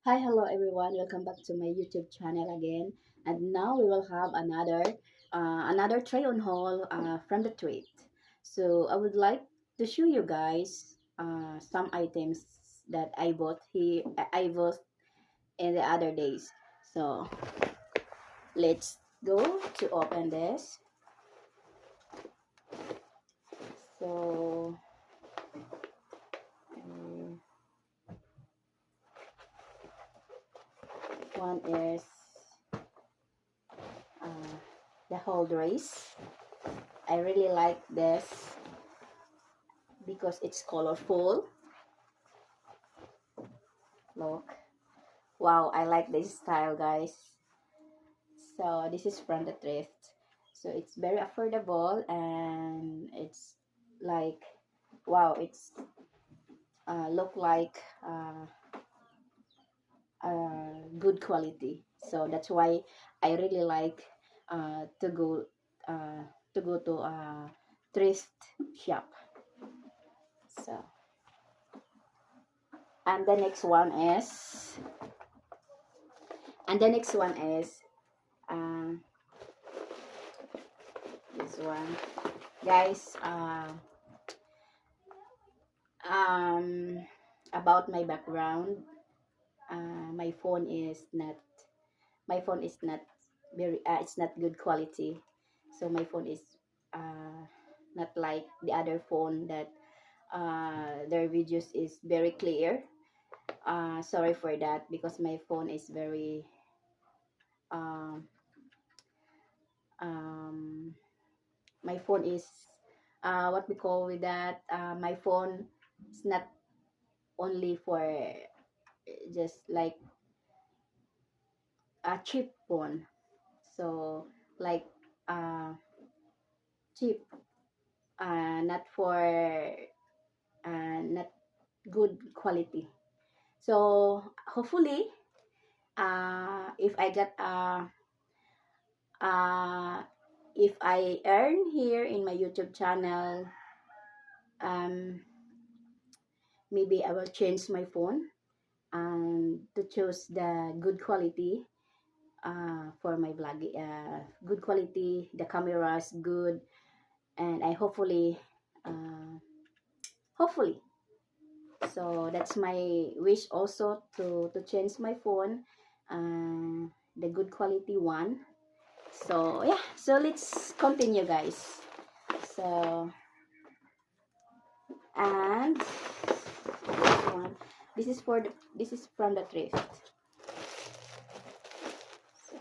Hi, hello everyone. Welcome back to my YouTube channel again. And now we will have another try on haul from the treat. So I would like to show you guys some items that I bought here. I bought in the other days. So let's go to open this. So one is uh, the whole race. I really like this because it's colorful. Look. Wow, I like this style, guys. So this is from the thrift. So it's very affordable and it's like, wow, it's look like good quality. So that's why I really like uh, to go to a thrift shop. So and the next one is and the next one is uh, this one, guys. Um, about my background, my phone is not my phone is not very it's not good quality. So my phone is uh, not like the other phone that their videos is very clear. Sorry for that because my phone is very um, um, my phone is what we call with that my phone is not only for just like a cheap phone. So like uh cheap, not for not good quality. So hopefully if I get uh if I earn here in my YouTube channel, um maybe I will change my phone and to choose the good quality for my vlog. Good quality, the camera is good, and I hopefully. So that's my wish also to change my phone, the good quality one. So yeah, so let's continue, guys. So and this one, this is from the thrift. So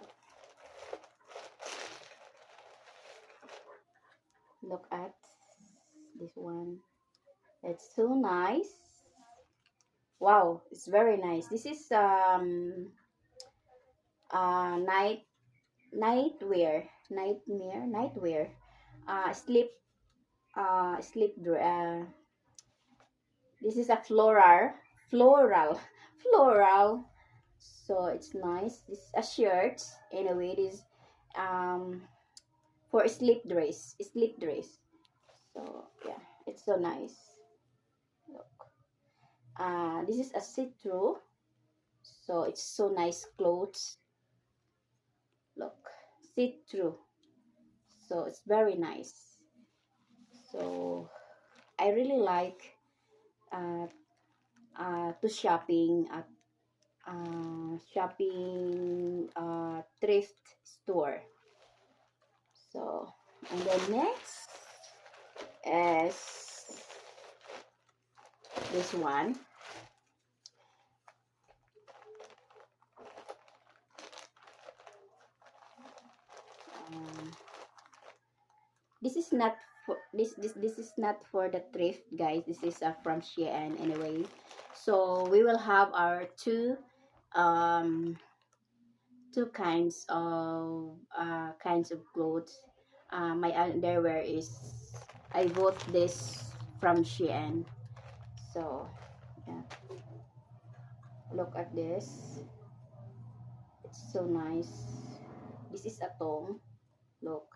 look at this one. It's so nice. Wow, it's very nice. This is night nightwear sleep this is a floral. So it's nice. This is a shirt. Anyway, it is um for a sleep dress. So yeah, it's so nice. Look, this is a see-through. So it's so nice clothes. Look, see-through. So it's very nice. So I really like uh, to shopping thrift store. So and then next is this one. um, this is not for this is not for the thrift, guys. This is from Shein anyway. So we will have our two kinds of clothes. My underwear is I bought this from Shein. So yeah, look at this. It's so nice. This is a thong. Look,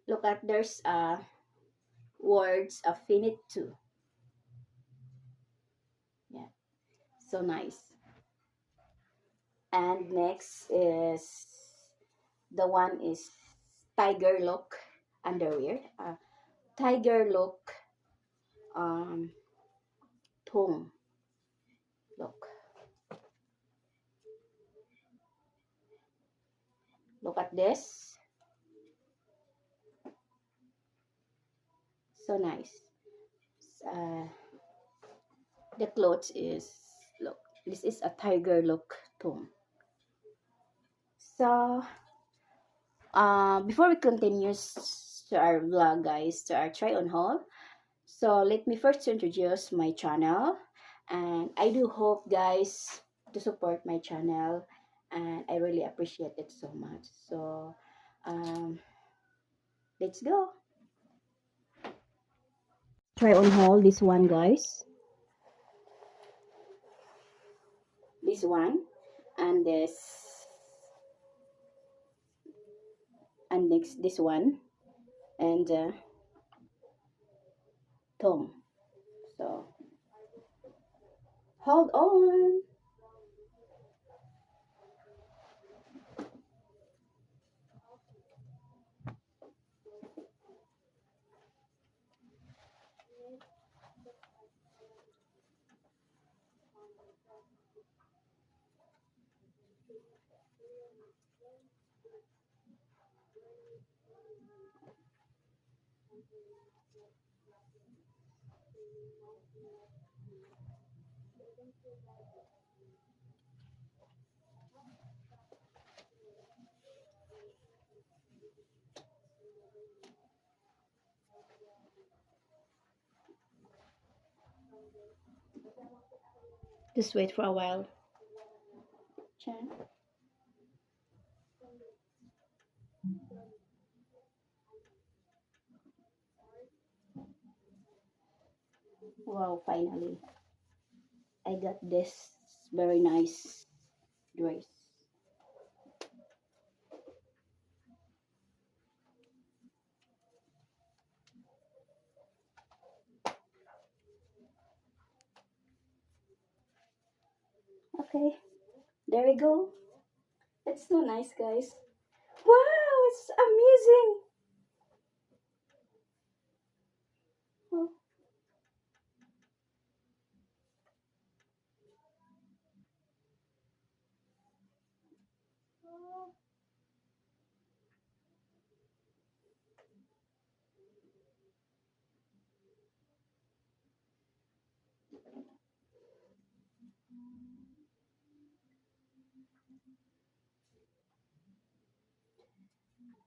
look at there's words of finite too. Yeah, so nice. And next is the one is tiger look underwear. Tiger look thong. Look, look at this. So nice. Uh, the clothes is, look. This is a tiger look thong. So before we continue to our vlog, guys, to our try on haul, so let me first introduce my channel, and I do hope, guys, to support my channel, and I really appreciate it so much. So let's go. Try on haul this one, guys. This one, and next this one, and thong. So hold on. Just wait for a while. Chan. Wow, finally I got this very nice dress. Okay, there we go. It's so nice, guys. Wow, it's amazing. Oh.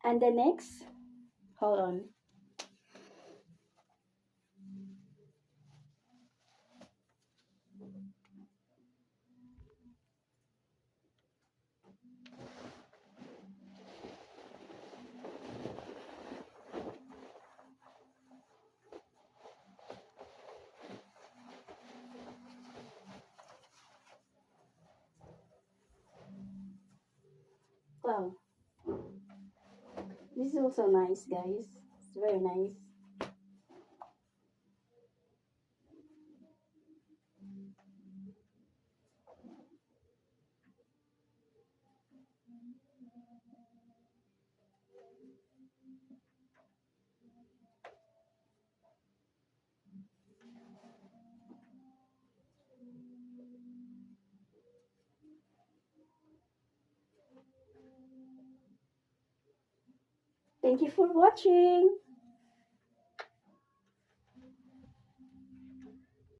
And the next, hold on. Wow, this is also nice, guys. It's very nice. Thank you for watching.